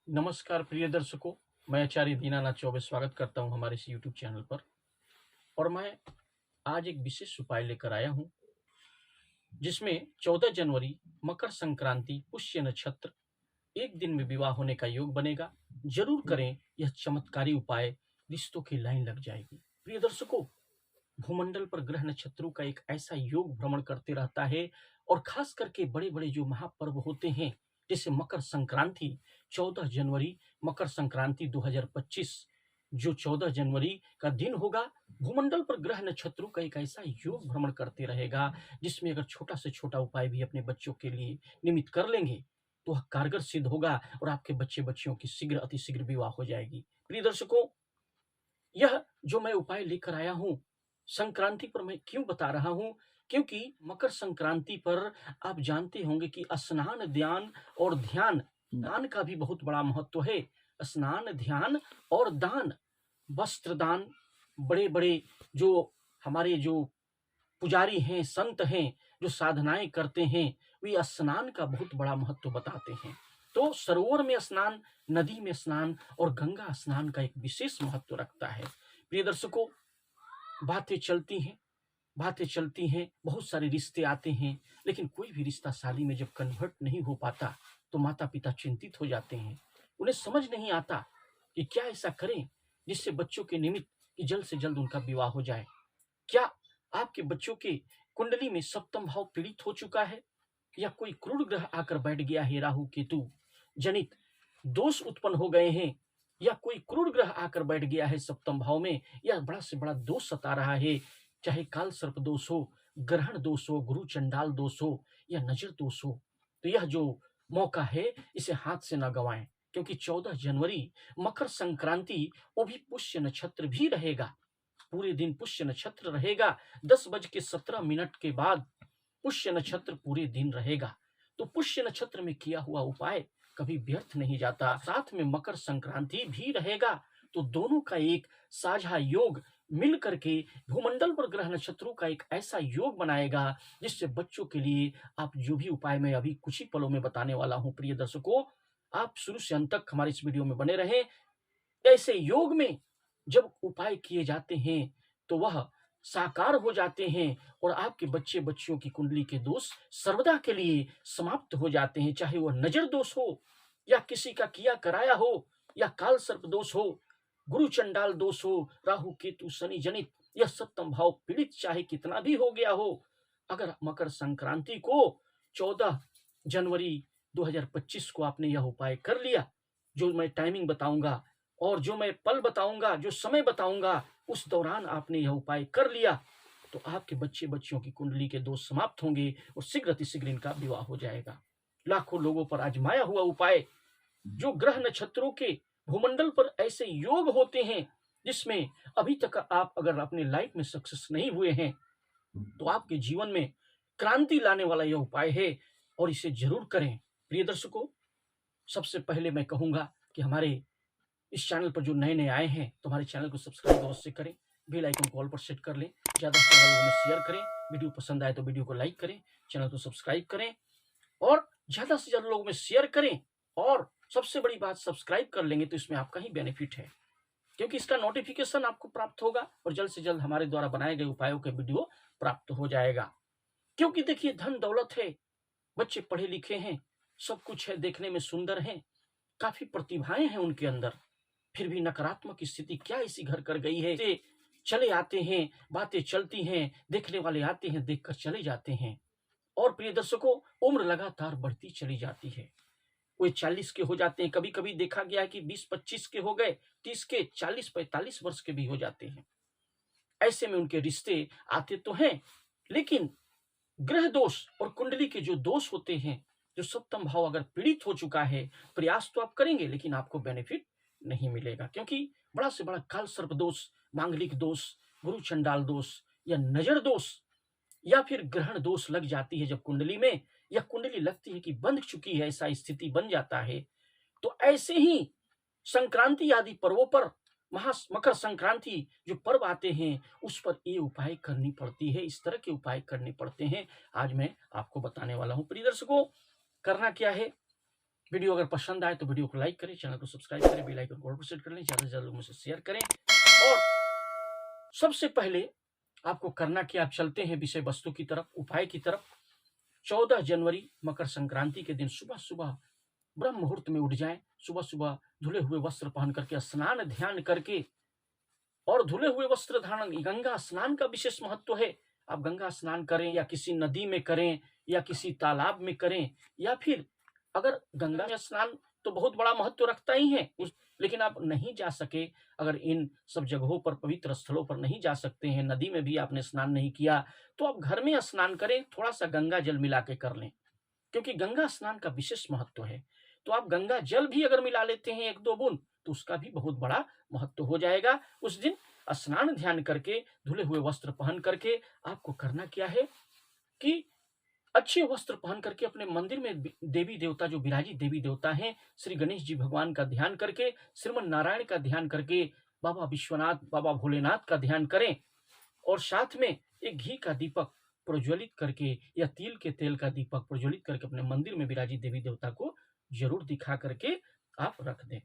नमस्कार प्रिय दर्शकों, मैं आचार्य दीनानाथ चौबे स्वागत करता हूं हमारे इस यूट्यूब चैनल पर। और मैं आज एक विशेष उपाय लेकर आया हूं जिसमें 14 जनवरी मकर संक्रांति पुष्य नक्षत्र एक दिन में विवाह होने का योग बनेगा। जरूर करें यह चमत्कारी उपाय, रिश्तों की लाइन लग जाएगी। प्रिय दर्शकों, भूमंडल पर ग्रह नक्षत्रों का एक ऐसा योग भ्रमण करते रहता है और खास करके बड़े बड़े जो महापर्व होते हैं जैसे मकर संक्रांति 14 जनवरी, मकर संक्रांति 2025 जो 14 जनवरी का दिन होगा, भूमंडल पर ग्रह नक्षत्रों का एक ऐसा योग भ्रमण करते रहेगा जिसमें अगर छोटा से छोटा उपाय भी अपने बच्चों के लिए निमित्त कर लेंगे तो वह कारगर सिद्ध होगा और आपके बच्चे बच्चियों की शीघ्र अतिशीघ्र विवाह हो जाएगी। प्रिय दर्शकों, यह जो मैं उपाय लेकर आया हूं संक्रांति पर मैं क्यों बता रहा हूं, क्योंकि मकर संक्रांति पर आप जानते होंगे कि स्नान, ध्यान और ध्यान, दान का भी बहुत बड़ा महत्व है। स्नान, ध्यान और दान, वस्त्र दान, बड़े बड़े जो हमारे जो पुजारी हैं, संत हैं, जो साधनाएं करते हैं, वे स्नान का बहुत बड़ा महत्व बताते हैं। तो सरोवर में स्नान, नदी में स्नान और गंगा स्नान का एक विशेष महत्व रखता है। प्रिय दर्शकों, बातें चलती हैं, बातें चलती हैं, बहुत सारे रिश्ते आते हैं, लेकिन कोई भी रिश्ता शादी में जब कन्वर्ट नहीं हो पाता तो माता पिता चिंतित हो जाते हैं। उन्हें समझ नहीं आता कि क्या ऐसा करें जिससे बच्चों के निमित्त कि जल्द से जल्द उनका विवाह हो जाए। क्या आपके बच्चों के कुंडली में सप्तम भाव पीड़ित हो चुका है, या कोई क्रूर ग्रह आकर बैठ गया है, राहु केतु जनित दोष उत्पन्न हो गए हैं, या कोई क्रूर ग्रह आकर बैठ गया है सप्तम भाव में, या बड़ा से बड़ा दोष सता रहा है, चाहे काल सर्प दोष हो, ग्रहण दोष हो, गुरु चंडाल दोष हो या नजर दोष हो, तो यह जो मौका है इसे हाथ से ना गंवाएं, क्योंकि 14 जनवरी मकर संक्रांति, वो भी पुष्य नक्षत्र भी रहेगा। पूरे दिन पुष्य नक्षत्र रहेगा। 10:17 के बाद पुष्य नक्षत्र पूरे दिन रहेगा। तो पुष्य नक्षत्र में किया हुआ उपाय कभी व्यर्थ नहीं जाता। साथ में मकर संक्रांति भी रहेगा, तो दोनों का एक साझा योग मिल करके भूमंडल पर ग्रह नक्षत्रों का एक ऐसा योग बनाएगा जिससे बच्चों के लिए आप जो भी उपाय मैं अभी कुछ ही पलों में बताने वाला हूं, प्रिय दर्शकों, आप शुरू से अंत तक हमारे इस वीडियो में बने रहें। ऐसे योग में जब उपाय किए जाते हैं तो वह साकार हो जाते हैं और आपके बच्चे बच्चियों की कुंडली के दोष सर्वदा के लिए समाप्त हो जाते हैं। चाहे वह नजर दोष हो, या किसी का किया कराया हो, या काल सर्प दोष हो, गुरु चंडाल दोष हो, राहु केतु शनि जनित या सप्तम भाव पीड़ित चाहे कितना भी हो गया हो, अगर मकर संक्रांति को 14 जनवरी 2025 को आपने यह उपाय कर लिया, जो मैं टाइमिंग बताऊंगा और जो मैं पल बताऊंगा, जो समय बताऊंगा, उस दौरान आपने यह उपाय कर लिया, तो आपके बच्चे बच्चियों की कुंडली के दोष समाप्त होंगे और शीघ्र अतिशीघ्र इनका विवाह हो जाएगा। लाखों लोगों पर आजमाया हुआ उपाय, जो ग्रह नक्षत्रों के भूमंडल पर ऐसे योग होते हैं जिसमें अभी तक आप अगर अपने लाइफ में सक्सेस नहीं हुए हैं तो आपके जीवन में क्रांति लाने वाला यह उपाय है और इसे जरूर करें। प्रिय दर्शकों, सबसे पहले मैं कहूंगा कि हमारे इस चैनल पर जो नए नए आए हैं तो हमारे चैनल को सब्सक्राइब अवश्य करें, बेल आइकन को ऑल पर सेट कर लें, ज़्यादा से ज़्यादा लोगों में शेयर करें, वीडियो पसंद आए तो वीडियो को लाइक करें, चैनल को सब्सक्राइब करें और ज़्यादा से ज़्यादा लोगों में शेयर करें। और सबसे बड़ी बात, सब्सक्राइब कर लेंगे तो इसमें आपका ही बेनिफिट है, क्योंकि इसका नोटिफिकेशन आपको प्राप्त होगा और जल्द से जल्द हमारे द्वारा बनाए गए उपायों के वीडियो प्राप्त हो जाएगा। क्योंकि देखिए, धन दौलत है, बच्चे पढ़े लिखे हैं, सब कुछ है, देखने में सुंदर हैं, काफी प्रतिभाएं हैं उनके अंदर, फिर भी नकारात्मक स्थिति क्या इसी घर कर गई है। से चले आते हैं, बातें चलती हैं, देखने वाले आते हैं, देखकर चले जाते हैं, और प्रिय दर्शकों, उम्र लगातार बढ़ती चली जाती है। कोई 40 के हो जाते हैं, कभी कभी देखा गया है कि 20-25 के हो गए, 30 के, 40-45 वर्ष के भी हो जाते हैं। ऐसे में उनके रिश्ते आते तो हैं, लेकिन ग्रह दोष और कुंडली के जो दोष होते हैं, जो सप्तम भाव अगर पीड़ित हो चुका है, प्रयास तो आप करेंगे लेकिन आपको बेनिफिट नहीं मिलेगा, क्योंकि बड़ा से बड़ा काल सर्प दोष, मांगलिक दोष, गुरु चंडाल दोष या नजर दोष या फिर ग्रहण दोष लग जाती है जब कुंडली में, या कुंडली लगती है कि बंध चुकी है, ऐसा स्थिति बन जाता है, तो ऐसे ही संक्रांति आदि पर्वों पर, मकर संक्रांति जो पर्व आते हैं उस पर ये उपाय करनी पड़ती है, इस तरह के उपाय करने पड़ते हैं। आज मैं आपको बताने वाला हूं। प्रिय दर्शकों, करना क्या है, वीडियो अगर पसंद आए तो वीडियो को लाइक करें, चैनल को सब्सक्राइब करें, बेल आइकन को ऑल पर सेट कर लें, ज़्यादा से ज़्यादा लोगों से शेयर करें। और सबसे पहले आपको करना क्या, आप चलते हैं विषय वस्तु की तरफ, उपाय की तरफ। 14 जनवरी मकर संक्रांति के दिन सुबह सुबह ब्रह्म मुहूर्त में उठ जाएं, सुबह सुबह धुले हुए वस्त्र पहन करके स्नान ध्यान करके, और धुले हुए वस्त्र धारण, गंगा स्नान का विशेष महत्व है। आप गंगा स्नान करें या किसी नदी में करें या किसी तालाब में करें, या फिर अगर गंगा में स्नान तो बहुत बड़ा महत्व रखता ही है लेकिन आप नहीं जा सके, अगर इन सब जगहों पर पवित्र स्थलों पर नहीं जा सकते हैं, नदी में भी आपने स्नान नहीं किया, तो आप घर में स्नान करें, थोड़ा सा गंगा जल मिला के कर लें, क्योंकि गंगा स्नान का विशेष महत्व है। तो आप गंगा जल भी अगर मिला लेते हैं 1-2 बूंद, तो उसका भी बहुत बड़ा महत्व हो जाएगा। उस दिन स्नान ध्यान करके, धुले हुए वस्त्र पहन करके आपको करना क्या है कि अच्छे वस्त्र पहन करके अपने मंदिर में देवी देवता, जो विराजित देवी देवता हैं, श्री गणेश जी भगवान का ध्यान करके, श्रीमन नारायण का ध्यान करके, बाबा विश्वनाथ, बाबा भोलेनाथ का ध्यान करें, और साथ में एक घी का दीपक प्रज्वलित करके या तिल के तेल का दीपक प्रज्वलित करके अपने मंदिर में विराजित देवी देवता को जरूर दिखा करके आप रख दें।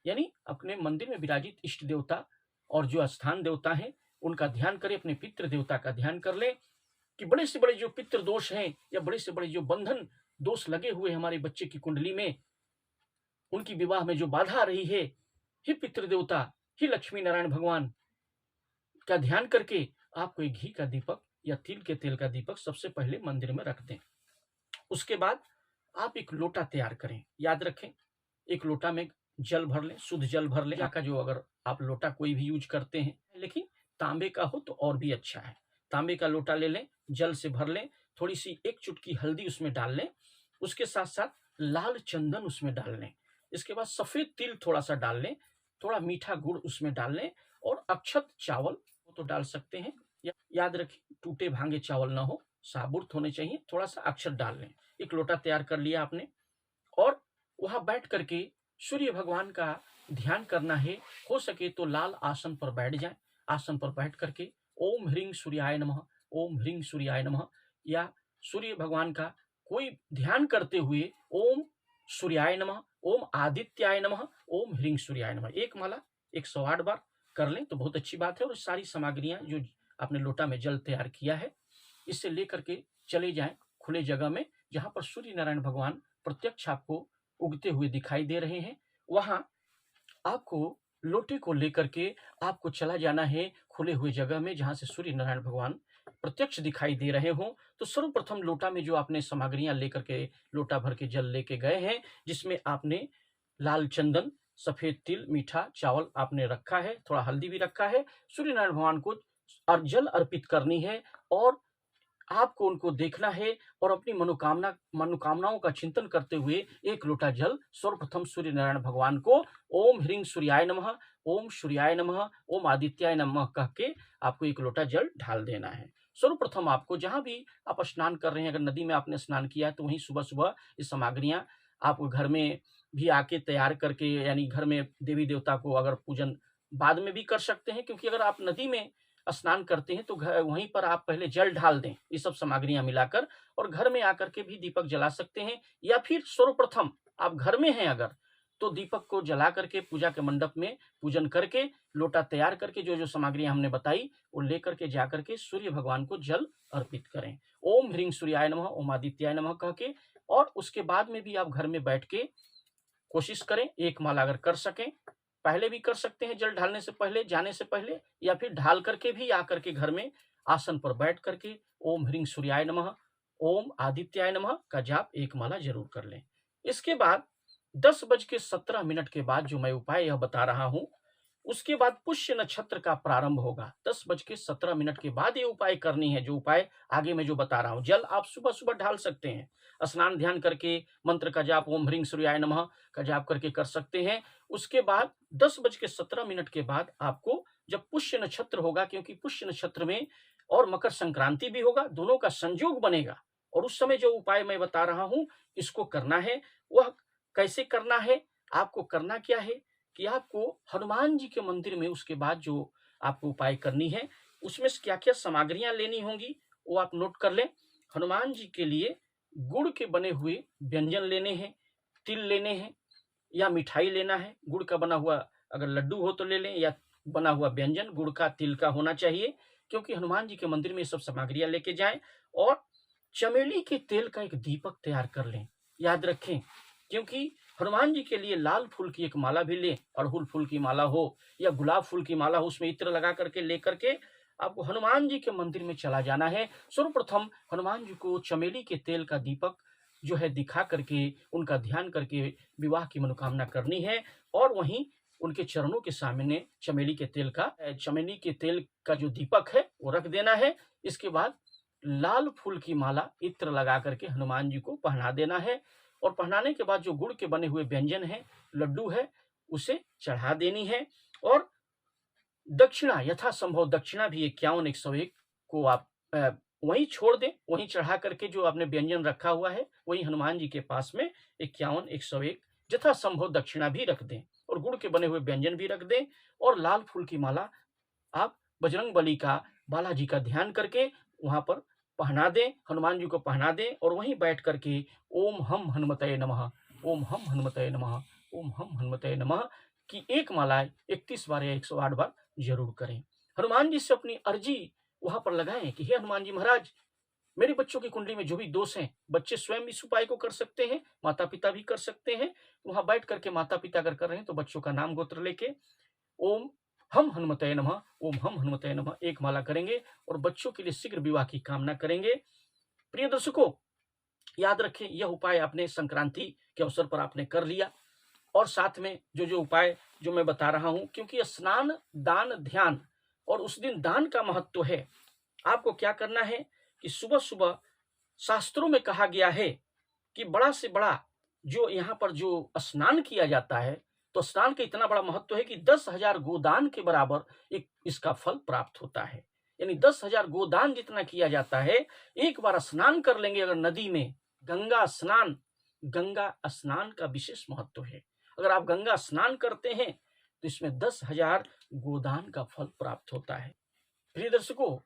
यानी अपने मंदिर में विराजित इष्ट देवता और जो स्थान देवता हैं उनका ध्यान करें, अपने पितृ देवता का ध्यान कर लें कि बड़े से बड़े जो पितृ दोष हैं या बड़े से बड़े जो बंधन दोष लगे हुए हमारे बच्चे की कुंडली में, उनकी विवाह में जो बाधा आ रही है, हे पितृ देवता, हे लक्ष्मी नारायण भगवान का ध्यान करके आपको एक घी का दीपक या तिल के तेल का दीपक सबसे पहले मंदिर में रख दें। उसके बाद आप एक लोटा तैयार करें, याद रखें एक लोटा में जल भर लें, शुद्ध जल भर लें, का जो अगर आप लोटा कोई भी यूज करते हैं, लेकिन तांबे का हो तो और भी अच्छा है। तांबे का लोटा ले लें, जल से भर लें, थोड़ी सी 1 चुटकी हल्दी उसमें डाल लें, उसके साथ साथ लाल चंदन उसमें डाल लें, इसके बाद सफेद तिल थोड़ा सा डाल लें, थोड़ा मीठा गुड़ उसमें डाल लें, और अक्षत चावल तो डाल सकते हैं, याद रखिए टूटे भांगे चावल ना हो, साबुत होने चाहिए, थोड़ा सा अक्षत डाल लें। एक लोटा तैयार कर लिया आपने, और वहां बैठ करके सूर्य भगवान का ध्यान करना है। हो सके तो लाल आसन पर बैठ जाएं, आसन पर बैठ करके ओम ह्रीं सूर्याय नमः, ओम ह्रीं सूर्याय नमः, या सूर्य भगवान का कोई ध्यान करते हुए ओम सूर्याय नमः, ओम आदित्याय नमः, ओम ह्रीं सूर्याय नमः, एक माला 108 बार कर लें तो बहुत अच्छी बात है। और सारी सामग्रियां जो आपने लोटा में जल तैयार किया है, इससे लेकर के चले जाएं खुले जगह में, जहां पर सूर्य नारायण भगवान प्रत्यक्ष आपको उगते हुए दिखाई दे रहे हैं। वहां आपको लोटे को लेकर के आपको चला जाना है खुले हुए जगह में, जहां से सूर्य नारायण भगवान प्रत्यक्ष दिखाई दे रहे हों। तो सर्वप्रथम लोटा में जो आपने सामग्रियां लेकर के, लोटा भर के जल लेके गए हैं, जिसमें आपने लाल चंदन, सफेद तिल, मीठा चावल आपने रखा है, थोड़ा हल्दी भी रखा है, सूर्य नारायण भगवान को जल अर्पित करनी है, और आपको उनको देखना है, और अपनी मनोकामनाओं का चिंतन करते हुए एक लोटा जल सर्वप्रथम सूर्य नारायण भगवान को ओम ह्रीं सूर्याय नमः, ओम सूर्याय नमः, ओम आदित्याय नमः कह के आपको एक लोटा जल ढाल देना है। सर्वप्रथम आपको जहां भी आप स्नान कर रहे हैं, अगर नदी में आपने स्नान किया है तो वहीं सुबह सुबह ये सामग्रियां आप घर में भी आके तैयार करके, यानी घर में देवी देवता को अगर पूजन बाद में भी कर सकते हैं, क्योंकि अगर आप नदी में स्नान करते हैं तो वहीं पर आप पहले जल ढाल दें ये सब सामग्रियां मिलाकर, और घर में आकर के भी दीपक जला सकते हैं, या फिर सर्वप्रथम आप घर में हैं अगर तो दीपक को जला करके पूजा के मंडप में पूजन करके, लोटा तैयार करके जो जो सामग्रियां हमने बताई वो लेकर के जाकर के सूर्य भगवान को जल अर्पित करें, ओम ह्रीं सूर्याय नमः, ओम आदित्याय नमः कह के। और उसके बाद में भी आप घर में बैठ के कोशिश करें, एक माला अगर कर सकें, पहले भी कर सकते हैं जल ढालने से पहले, जाने से पहले, या फिर ढाल करके भी आकर के घर में आसन पर बैठ करके ओम ह्रीं सूर्याय नमः, ओम आदित्याय नमः का जाप एक माला जरूर कर लें। इसके बाद 10:17 के बाद जो मैं उपाय यह बता रहा हूं, उसके बाद पुष्य नक्षत्र का प्रारंभ होगा। 10:17 के बाद ये उपाय करनी है, जो उपाय आगे मैं जो बता रहा हूं। जल आप सुबह सुबह ढाल सकते हैं, स्नान ध्यान करके मंत्र का जाप ओम ह्रीं सूर्याय नमः का जाप करके कर सकते हैं। उसके बाद 10:17 के बाद आपको जब पुष्य नक्षत्र होगा, क्योंकि पुष्य नक्षत्र में और मकर संक्रांति भी होगा, दोनों का संयोग बनेगा, और उस समय जो उपाय मैं बता रहा हूं इसको करना है। वह कैसे करना है, आपको करना क्या है कि आपको हनुमान जी के मंदिर में उसके बाद जो आपको उपाय करनी है, उसमें से क्या क्या सामग्रियां लेनी होंगी वो आप नोट कर लें। हनुमान जी के लिए गुड़ के बने हुए व्यंजन लेने हैं, तिल लेने हैं या मिठाई लेना है, गुड़ का बना हुआ अगर लड्डू हो तो ले लें, या बना हुआ व्यंजन गुड़ का तिल का होना चाहिए, क्योंकि हनुमान जी के मंदिर में ये सब सामग्रियां लेके जाएं। और चमेली के तेल का एक दीपक तैयार कर लें, याद रखें, क्योंकि हनुमान जी के लिए लाल फूल की एक माला भी लें, अड़हुल फूल की माला हो या गुलाब फूल की माला हो, उसमें इत्र लगा करके लेकर के आपको हनुमान जी के मंदिर में चला जाना है। सर्वप्रथम हनुमान जी को चमेली के तेल का दीपक जो है दिखा करके उनका ध्यान करके विवाह की मनोकामना करनी है, और वहीं उनके चरणों के सामने चमेली के तेल का जो दीपक है वो रख देना है। इसके बाद लाल फूल की माला इत्र लगा करके हनुमान जी को पहना देना है, और पहनाने के बाद जो गुड़ के बने हुए व्यंजन है, लड्डू है, उसे चढ़ा देनी है। और दक्षिणा यथासंभव दक्षिणा भी 51-101 को आप वहीं छोड़ दें, वहीं चढ़ा करके जो आपने व्यंजन रखा हुआ है वहीं हनुमान जी के पास में 51-101 यथासंभव दक्षिणा भी रख दें, और गुड़ के बने हुए व्यंजन भी रख दें, और लाल फूल की माला आप बजरंगबली का, बालाजी का ध्यान करके वहां पर पहना दें, हनुमान जी को पहना दें, और वहीं बैठ करके ओम हम हनुमते नमः, ओम हम हनुमते नमः, ओम हम हनुमते नमः की एक माला 31 बार या 108 बार जरूर करें। हनुमान जी से अपनी अर्जी वहां पर लगाएं कि हे हनुमान जी महाराज, मेरे बच्चों की कुंडली में जो भी दोष हैं, बच्चे स्वयं इस उपाय को कर सकते हैं, माता पिता भी कर सकते हैं। वहां बैठ करके माता पिता अगर कर रहे हैं तो बच्चों का नाम गोत्र लेके ओम हम हनुमते नमः, ओम हम हनुमते नमः एक माला करेंगे, और बच्चों के लिए शीघ्र विवाह की कामना करेंगे। प्रिय दर्शकों, याद रखें, यह उपाय आपने संक्रांति के अवसर पर आपने कर लिया, और साथ में जो उपाय जो मैं बता रहा हूं, क्योंकि स्नान, दान, ध्यान, और उस दिन दान का महत्व है। आपको क्या करना है कि सुबह सुबह शास्त्रों में कहा गया है कि बड़ा से बड़ा जो यहाँ पर जो स्नान किया जाता है, तो स्नान का इतना बड़ा महत्व है कि 10,000 गोदान के बराबर एक इसका फल प्राप्त होता है। यानी 10,000 गोदान जितना किया जाता है, एक बार स्नान कर लेंगे अगर नदी में, गंगा स्नान का विशेष महत्व है। अगर आप गंगा स्नान करते हैं तो इसमें 10,000 गोदान का फल प्राप्त होता है। प्रिय दर्शकों,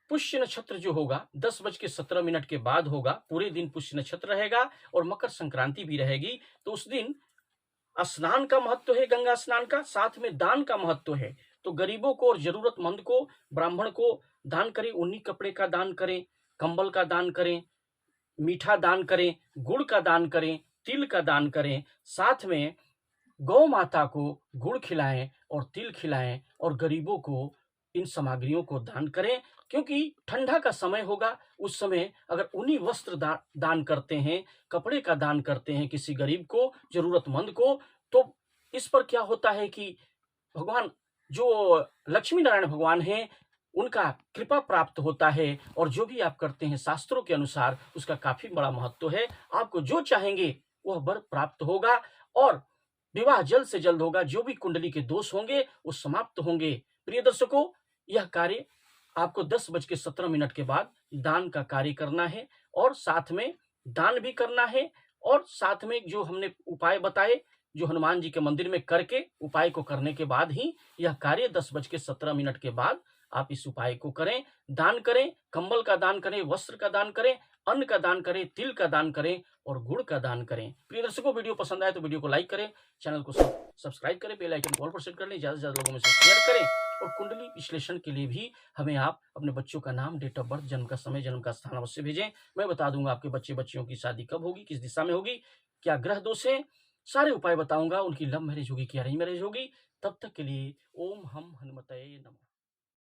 पुष्य नक्षत्र जो होगा 10:17 के बाद होगा, पूरे दिन पुष्य नक्षत्र रहेगा और मकर संक्रांति भी रहेगी। तो उस दिन स्नान का महत्व है, गंगा स्नान का, साथ में दान का महत्व है। तो गरीबों को और जरूरतमंद को, ब्राह्मण को दान करें, ऊनी कपड़े का दान करें, कंबल का दान करें, मीठा दान करें, गुड़ का दान करें, तिल का दान करें, साथ में गौ माता को गुड़ खिलाएं और तिल खिलाएं, और गरीबों को इन सामग्रियों को दान करें। क्योंकि ठंडा का समय होगा, उस समय अगर ऊनी वस्त्र दान करते हैं, कपड़े का दान करते हैं किसी गरीब को, जरूरतमंद को, तो इस पर क्या होता है कि भगवान जो लक्ष्मी नारायण भगवान हैं उनका कृपा प्राप्त होता है, और जो भी आप करते हैं शास्त्रों के अनुसार उसका काफी बड़ा महत्व है। आपको जो चाहेंगे वह वर प्राप्त होगा, और विवाह जल्द से जल्द होगा। जो भी कुंडली के दोष होंगे वो समाप्त होंगे। प्रिय दर्शकों, यह कार्य आपको 10:17 के बाद दान का कार्य करना है, और साथ में दान भी करना है, और साथ में जो हमने उपाय बताए, जो हनुमान जी के मंदिर में करके उपाय को करने के बाद ही यह कार्य 10:17 के बाद आप इस उपाय को करें। दान करें, कंबल का दान करें, वस्त्र का दान करें, अन्न का दान करें, तिल का दान करें, और गुड़ का दान करें। प्रिय दर्शकों, वीडियो पसंद आए तो वीडियो को लाइक करें, चैनल को सब्सक्राइब करें, बेल आइकन को ऑल पर सेट कर लें, ज्यादा से ज्यादा लोगों में से शेयर करें। और कुंडली विश्लेषण के लिए भी हमें आप अपने बच्चों का नाम, डेट ऑफ बर्थ, जन्म का समय, जन्म का स्थान अवश्य भेजें। मैं बता दूंगा आपके बच्चियों की शादी कब होगी, किस दिशा में होगी, क्या ग्रह दोष है, सारे उपाय बताऊंगा। उनकी लव मैरिज होगी कि अरेंज मैरिज होगी। तब तक के लिए ओम हम हनुमते नमः।